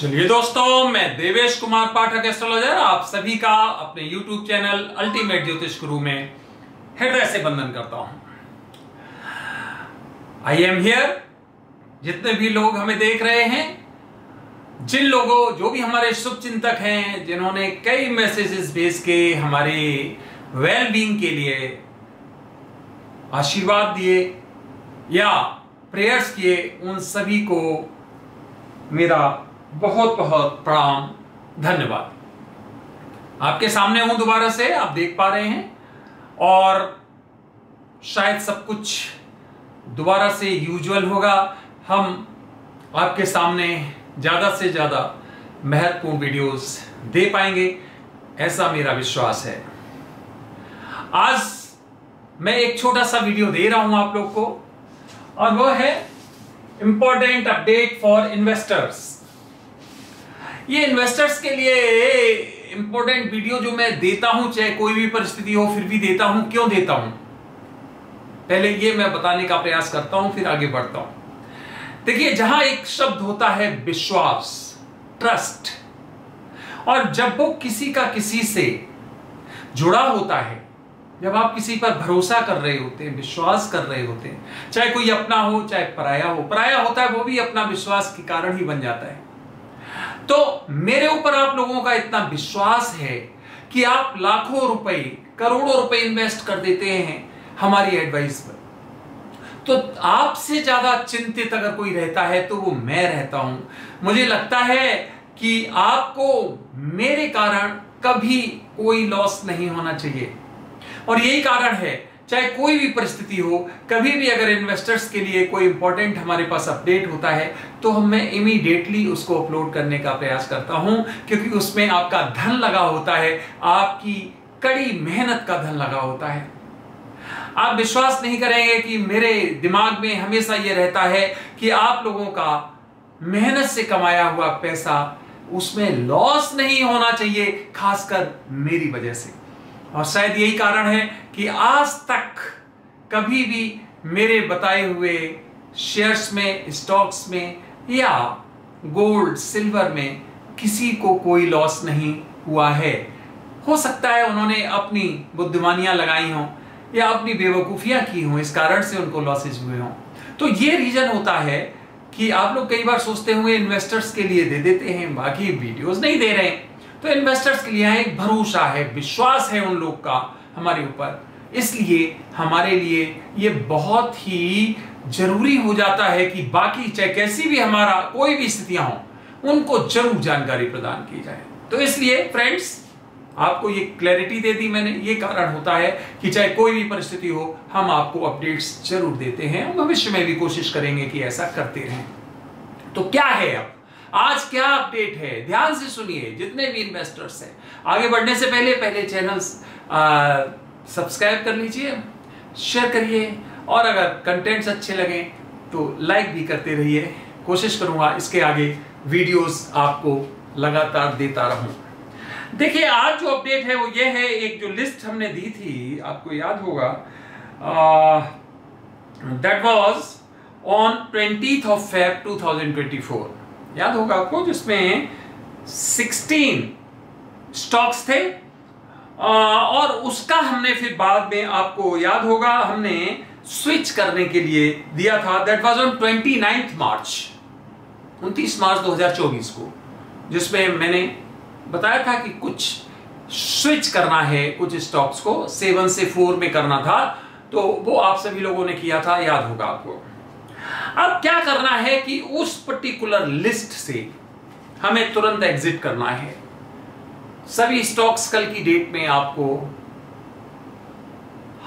चलिए दोस्तों, मैं देवेश कुमार पाठक एस्ट्रोलॉजर आप सभी का अपने YouTube चैनल अल्टीमेट ज्योतिष गुरु में हृदय से वंदन करता हूं। I am here. जितने भी लोग हमें देख रहे हैं, जिन लोगों जो भी हमारे शुभ चिंतक हैं, जिन्होंने कई मैसेजेस भेज के हमारे वेल बीइंग के लिए आशीर्वाद दिए या प्रेयर्स किए, उन सभी को मेरा बहुत बहुत प्रणाम, धन्यवाद। आपके सामने हूं दोबारा से, आप देख पा रहे हैं, और शायद सब कुछ दोबारा से यूजुअल होगा। हम आपके सामने ज्यादा से ज्यादा महत्वपूर्ण वीडियोस दे पाएंगे, ऐसा मेरा विश्वास है। आज मैं एक छोटा सा वीडियो दे रहा हूं आप लोग को, और वो है इंपॉर्टेंट अपडेट फॉर इन्वेस्टर्स। ये इन्वेस्टर्स के लिए इंपॉर्टेंट वीडियो जो मैं देता हूं, चाहे कोई भी परिस्थिति हो, फिर भी देता हूं। क्यों देता हूं, पहले ये मैं बताने का प्रयास करता हूं, फिर आगे बढ़ता हूं। देखिए, जहां एक शब्द होता है विश्वास, ट्रस्ट, और जब वो किसी का किसी से जुड़ा होता है, जब आप किसी पर भरोसा कर रहे होते हैं, विश्वास कर रहे होते हैं, चाहे कोई अपना हो चाहे पराया हो, पराया होता है वो भी अपना विश्वास के कारण ही बन जाता है। तो मेरे ऊपर आप लोगों का इतना विश्वास है कि आप लाखों रुपए, करोड़ों रुपए इन्वेस्ट कर देते हैं हमारी एडवाइस पर। तो आपसे ज्यादा चिंतित अगर कोई रहता है तो वो मैं रहता हूं। मुझे लगता है कि आपको मेरे कारण कभी कोई लॉस नहीं होना चाहिए, और यही कारण है, चाहे कोई भी परिस्थिति हो, कभी भी अगर इन्वेस्टर्स के लिए कोई इंपॉर्टेंट हमारे पास अपडेट होता है तो मैं इमीडिएटली उसको अपलोड करने का प्रयास करता हूं, क्योंकि उसमें आपका धन लगा होता है, आपकी कड़ी मेहनत का धन लगा होता है। आप विश्वास नहीं करेंगे कि मेरे दिमाग में हमेशा यह रहता है कि आप लोगों का मेहनत से कमाया हुआ पैसा, उसमें लॉस नहीं होना चाहिए, खासकर मेरी वजह से। और शायद यही कारण है कि आज तक कभी भी मेरे बताए हुए शेयर्स में, स्टॉक्स में या गोल्ड सिल्वर में किसी को कोई लॉस नहीं हुआ है। हो सकता है उन्होंने अपनी बुद्धिमानियां लगाई हों या अपनी बेवकूफियां की हों, इस कारण से उनको लॉसेज हुए हों। तो ये रीजन होता है कि आप लोग कई बार सोचते होंगे इन्वेस्टर्स के लिए दे देते हैं, बाकी वीडियोस नहीं दे रहे हैं। तो इन्वेस्टर्स के लिए एक भरोसा है, विश्वास है उन लोग का हमारे ऊपर, इसलिए हमारे लिए ये बहुत ही जरूरी हो जाता है कि बाकी चाहे कैसी भी हमारा कोई भी स्थितियां हो, उनको जरूर जानकारी प्रदान की जाए। तो इसलिए फ्रेंड्स, आपको ये क्लैरिटी दे दी मैंने। ये कारण होता है कि चाहे कोई भी परिस्थिति हो, हम आपको अपडेट्स जरूर देते हैं, भविष्य में भी कोशिश करेंगे कि ऐसा करते रहें। तो क्या है अब आज क्या अपडेट है, ध्यान से सुनिए जितने भी इन्वेस्टर्स हैं। आगे बढ़ने से पहले चैनल सब्सक्राइब कर लीजिए, शेयर करिए, और अगर कंटेंट्स अच्छे लगे तो लाइक भी करते रहिए। कोशिश करूंगा इसके आगे वीडियोस आपको लगातार देता रहूं। देखिए, आज जो अपडेट है वो ये है, एक जो लिस्ट हमने दी थी, आपको याद होगा, that was on 20th of Feb 2024, याद होगा आपको, जिसमें 16 स्टॉक्स थे, और उसका हमने फिर बाद में, आपको याद होगा, हमने स्विच करने के लिए दिया था। दैट वाज ऑन 29 मार्च 2024 को, जिसमें मैंने बताया था कि कुछ स्विच करना है, कुछ स्टॉक्स को 7 से 4 में करना था। तो वो आप सभी लोगों ने किया था, याद होगा आपको। अब क्या करना है कि उस पर्टिकुलर लिस्ट से हमें तुरंत एग्जिट करना है। सभी स्टॉक्स कल की डेट में आपको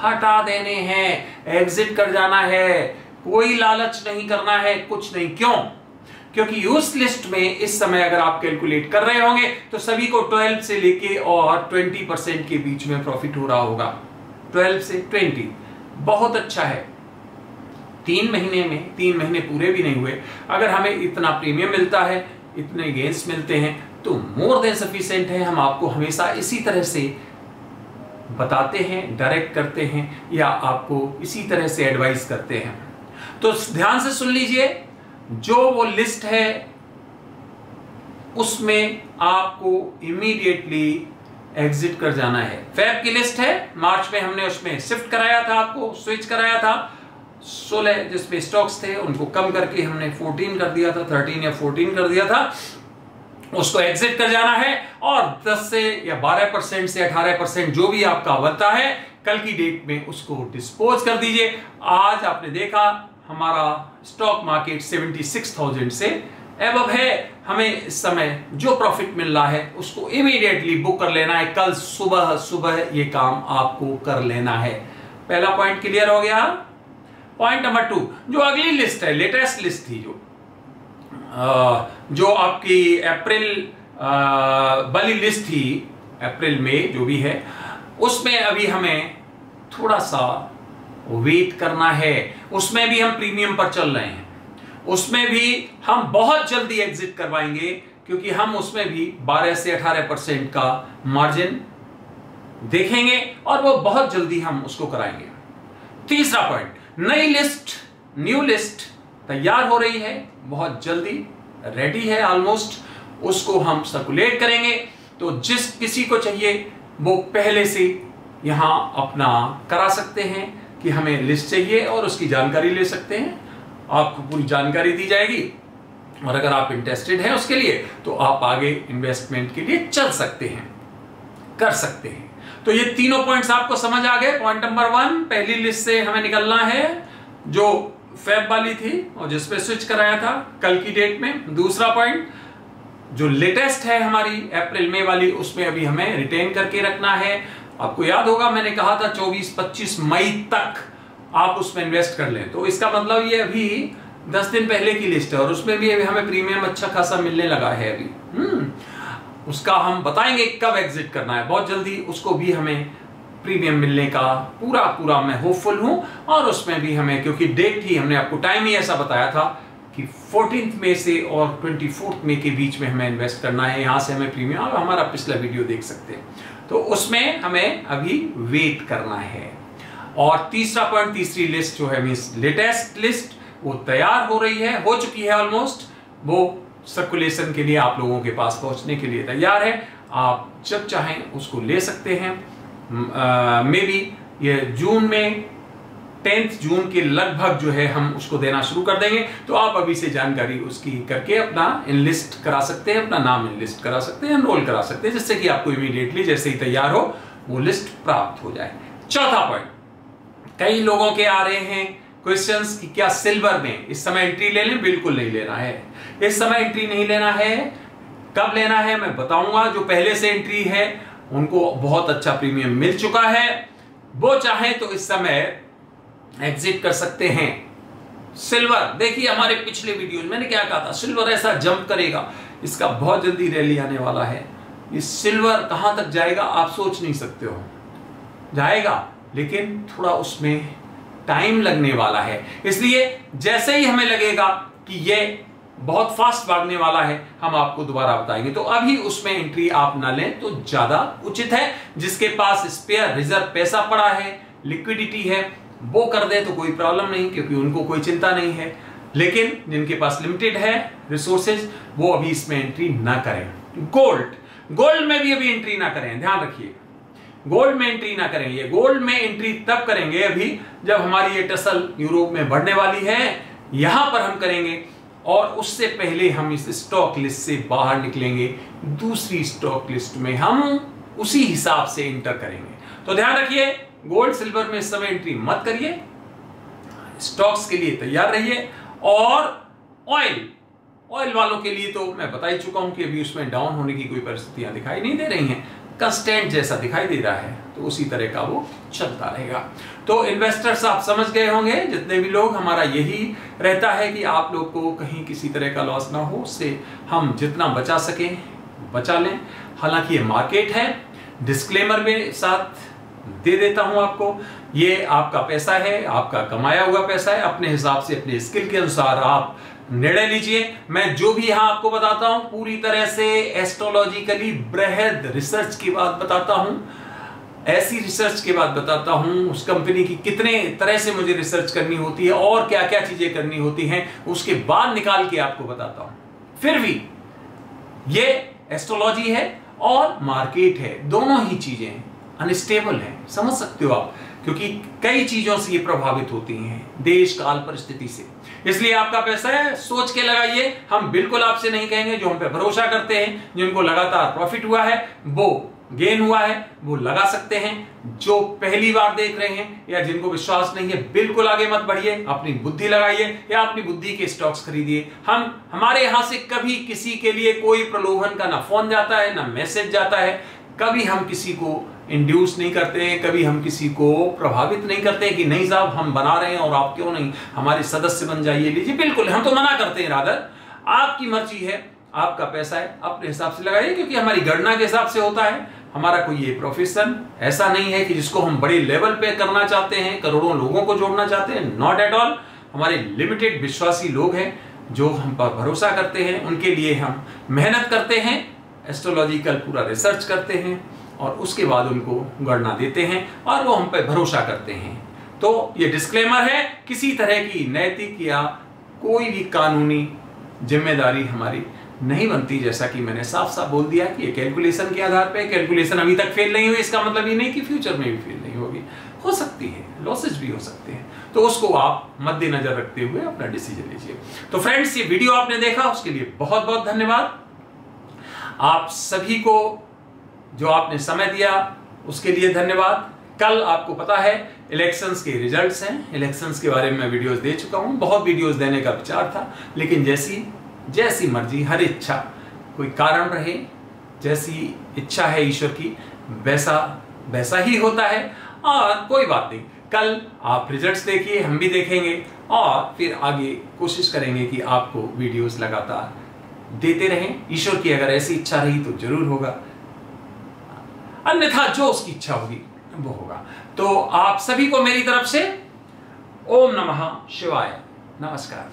हटा देने हैं, एग्जिट कर जाना है, कोई लालच नहीं करना है, कुछ नहीं। क्यों? क्योंकि उस लिस्ट में इस समय अगर आप कैलकुलेट कर रहे होंगे तो सभी को 12 से लेके और 20% के बीच में प्रॉफिट हो रहा होगा। 12 से 20 बहुत अच्छा है। 3 महीने में, 3 महीने पूरे भी नहीं हुए, अगर हमें इतना प्रीमियम मिलता है, इतने गेन्स मिलते हैं, तो मोर देन सफिशिएंट है। हम आपको हमेशा इसी तरह से बताते हैं, डायरेक्ट करते हैं, या आपको इसी तरह से एडवाइस करते हैं। तो ध्यान से सुन लीजिए, जो वो लिस्ट है उसमें आपको इमीडिएटली एग्जिट कर जाना है। फेब की लिस्ट है, मार्च में हमने उसमें शिफ्ट कराया था, आपको स्विच कराया था। 16 जिसपे स्टॉक्स थे उनको कम करके हमने 14 कर दिया था, 13 या 14 कर दिया था, उसको एग्जिट कर जाना है। और 10 से या 12% से 18% जो भी आपका बनता है कल की डेट में उसको डिस्पोज कर दीजिए। आज आपने देखा हमारा स्टॉक मार्केट 76,000 से एबव है। हमें इस समय जो प्रॉफिट मिल रहा है उसको इमीडिएटली बुक कर लेना है। कल सुबह सुबह ये काम आपको कर लेना है। पहला पॉइंट क्लियर हो गया। पॉइंट नंबर 2, जो अगली लिस्ट है, लेटेस्ट लिस्ट थी जो आपकी अप्रैल वाली लिस्ट थी, अप्रैल में जो भी है, उसमें अभी हमें थोड़ा सा वेट करना है। उसमें भी हम प्रीमियम पर चल रहे हैं, उसमें भी हम बहुत जल्दी एग्जिट करवाएंगे क्योंकि हम उसमें भी 12 से 18% का मार्जिन देखेंगे और वो बहुत जल्दी हम उसको कराएंगे। तीसरा पॉइंट, नई लिस्ट, न्यू लिस्ट तैयार हो रही है, बहुत जल्दी रेडी है ऑलमोस्ट, उसको हम सर्कुलेट करेंगे। तो जिस किसी को चाहिए वो पहले से यहां अपना करा सकते हैं कि हमें लिस्ट चाहिए और उसकी जानकारी ले सकते हैं। आपको पूरी जानकारी दी जाएगी और अगर आप इंटरेस्टेड हैं उसके लिए तो आप आगे इन्वेस्टमेंट के लिए चल सकते हैं, कर सकते हैं। तो ये तीनों पॉइंट्स आपको समझ आ गए। पॉइंट नंबर 1, पहली लिस्ट से हमें निकलना है जो फेब वाली थी और जिसपे स्विच कराया था कल की डेट में। दूसरा पॉइंट, जो लेटेस्ट है हमारी अप्रैल में वाली, उसमें अभी हमें रिटेन करके रखना है। आपको याद होगा मैंने कहा था 24-25 मई तक आप उसमें इन्वेस्ट कर लें। तो इसका मतलब ये अभी 10 दिन पहले की लिस्ट है और उसमें भी अभी हमें प्रीमियम अच्छा खासा मिलने लगा है अभी। उसका हम बताएंगे कब एग्जिट करना है, बहुत जल्दी उसको भी हमें प्रीमियम मिलने का पूरा मैं होपफुल हूं। और उसमें भी हमें, क्योंकि डेट ही हमने आपको टाइम ही ऐसा बताया था कि 14 मई से और 24 मई के बीच में हमें इन्वेस्ट करना है। यहां से हमें प्रीमियम, और हमारा पिछला वीडियो देख सकते हैं, तो उसमें हमें अभी वेट करना है। और तीसरा पॉइंट, तीसरी लिस्ट जो है मींस लेटेस्ट लिस्ट, वो तैयार हो रही है, हो चुकी है ऑलमोस्ट, वो सर्कुलेशन के लिए आप लोगों के पास पहुंचने के लिए तैयार है। आप जब चाहें उसको ले सकते हैं। मे बी ये जून में 10 जून के लगभग जो है हम उसको देना शुरू कर देंगे। तो आप अभी से जानकारी उसकी करके अपना इनलिस्ट करा सकते हैं, अपना नाम इनलिस्ट करा सकते हैं, एनरोल करा सकते हैं, जिससे कि आपको इमीडिएटली जैसे ही तैयार हो वो लिस्ट प्राप्त हो जाए। चौथा पॉइंट, कई लोगों के आ रहे हैं क्वेश्चंस कि क्या सिल्वर में इस समय एंट्री ले लें? बिल्कुल नहीं लेना है, इस समय एंट्री नहीं लेना है। कब लेना है मैं बताऊंगा। जो पहले से एंट्री है उनको बहुत अच्छा प्रीमियम मिल चुका है, वो चाहे तो इस समय एग्जिट कर सकते हैं। सिल्वर देखिए, हमारे पिछले वीडियो में मैंने क्या कहा था, सिल्वर ऐसा जंप करेगा, इसका बहुत जल्दी रैली आने वाला है। इस सिल्वर कहां तक जाएगा आप सोच नहीं सकते हो, जाएगा लेकिन थोड़ा उसमें टाइम लगने वाला है। इसलिए जैसे ही हमें लगेगा कि ये बहुत फास्ट भागने वाला है हम आपको दोबारा बताएंगे। तो अभी उसमें एंट्री आप ना लें तो ज्यादा उचित है। जिसके पास स्पेयर रिजर्व पैसा पड़ा है, लिक्विडिटी है, वो कर दे तो कोई प्रॉब्लम नहीं, क्योंकि उनको कोई चिंता नहीं है। लेकिन जिनके पास लिमिटेड है रिसोर्सेज, वो अभी इसमें एंट्री ना करें। गोल्ड में भी अभी एंट्री ना करें, ध्यान रखिए, गोल्ड में एंट्री ना करें। ये गोल्ड में एंट्री तब करेंगे अभी जब हमारी ये टसल यूरोप में बढ़ने वाली है, यहां पर हम करेंगे। और उससे पहले हम इस स्टॉक लिस्ट से बाहर निकलेंगे, दूसरी स्टॉक लिस्ट में हम उसी हिसाब से एंटर करेंगे। तो ध्यान रखिए, गोल्ड सिल्वर में इस समय एंट्री मत करिए, स्टॉक्स के लिए तैयार रहिए। और ऑयल वालों के लिए तो मैं बता ही चुका हूं कि अभी उसमें डाउन होने की कोई परिस्थितियां दिखाई नहीं दे रही हैं, कंस्टेंट जैसा दिखाई दे रहा है, तो उसी तरह का वो चलता रहेगा। तो इन्वेस्टर्स आप समझ गए होंगे, जितने भी लोग, हमारा यही रहता है कि आप लोग को कहीं किसी तरह का लॉस ना हो, उससे हम जितना बचा सके बचा लें। हालांकि ये मार्केट है, डिस्क्लेमर में साथ दे देता हूं आपको, ये आपका पैसा है, आपका कमाया हुआ पैसा है, अपने हिसाब से अपने स्किल के अनुसार आप निर्णय लीजिए। मैं जो भी यहां आपको बताता हूं पूरी तरह से एस्ट्रोलॉजिकली बृहद रिसर्च के बाद बताता हूं, ऐसी रिसर्च के बाद बताता हूं, उस कंपनी की कितने तरह से मुझे रिसर्च करनी होती है और क्या क्या चीजें करनी होती हैं, उसके बाद निकाल के आपको बताता हूं। फिर भी ये एस्ट्रोलॉजी है और मार्केट है, दोनों ही चीजें अनस्टेबल है, समझ सकते हो आप, क्योंकि कई चीजों से ये प्रभावित होती हैं, देश काल परिस्थिति से। इसलिए आपका पैसा है, सोच के लगाइए। हम बिल्कुल आपसे नहीं कहेंगे, जो हम पे भरोसा करते हैं, जिनको लगातार प्रॉफिट हुआ है, वो गेन हुआ है, वो लगा सकते हैं। जो पहली बार देख रहे हैं या जिनको विश्वास नहीं है, बिल्कुल आगे मत बढ़िए, अपनी बुद्धि लगाइए या अपनी बुद्धि के स्टॉक्स खरीदिए। हमारे यहां से कभी किसी के लिए कोई प्रलोभन का ना फोन जाता है ना मैसेज जाता है, कभी हम किसी को इंड्यूस नहीं करते हैं, कभी हम किसी को प्रभावित नहीं करते कि नहीं साहब हम बना रहे हैं और आप क्यों नहीं हमारे सदस्य बन जाइए, लीजिए। बिल्कुल हम तो मना करते हैं, रादर आपकी मर्जी है, आपका पैसा है, अपने हिसाब से लगाइए, क्योंकि हमारी गणना के हिसाब से होता है। हमारा कोई ये प्रोफेशन ऐसा नहीं है कि जिसको हम बड़े लेवल पे करना चाहते हैं, करोड़ों लोगों को जोड़ना चाहते हैं, नॉट एट ऑल। हमारे लिमिटेड विश्वासी लोग हैं जो हम पर भरोसा करते हैं, उनके लिए हम मेहनत करते हैं, एस्ट्रोलॉजिकल पूरा रिसर्च करते हैं और उसके बाद उनको गणना देते हैं और वो हम पे भरोसा करते हैं। तो ये डिस्क्लेमर है, किसी तरह की नैतिक या कोई भी कानूनी जिम्मेदारी हमारी नहीं बनती, जैसा कि मैंने साफ साफ बोल दिया कि ये कैलकुलेशन के आधार पे, कैलकुलेशन अभी तक फेल नहीं हुई, इसका मतलब ये नहीं कि फ्यूचर में भी फेल नहीं होगी, हो सकती है, लॉसेज भी हो सकते हैं, तो उसको आप मद्देनजर रखते हुए अपना डिसीजन लीजिए। तो फ्रेंड्स, ये वीडियो आपने देखा उसके लिए बहुत बहुत धन्यवाद। आप सभी को जो आपने समय दिया उसके लिए धन्यवाद। कल आपको पता है इलेक्शंस के रिजल्ट्स हैं, इलेक्शंस के बारे में मैं वीडियोस दे चुका हूं, बहुत वीडियोस देने का विचार था, लेकिन जैसी मर्जी, हर इच्छा कोई कारण रहे, जैसी इच्छा है ईश्वर की वैसा ही होता है। और कोई बात नहीं, कल आप रिजल्ट्स देखिए, हम भी देखेंगे और फिर आगे कोशिश करेंगे कि आपको वीडियोस लगातार देते रहें। ईश्वर की अगर ऐसी इच्छा रही तो जरूर होगा, अन्यथा जो उसकी इच्छा होगी वो होगा। तो आप सभी को मेरी तरफ से ओम नमः शिवाय, नमस्कार।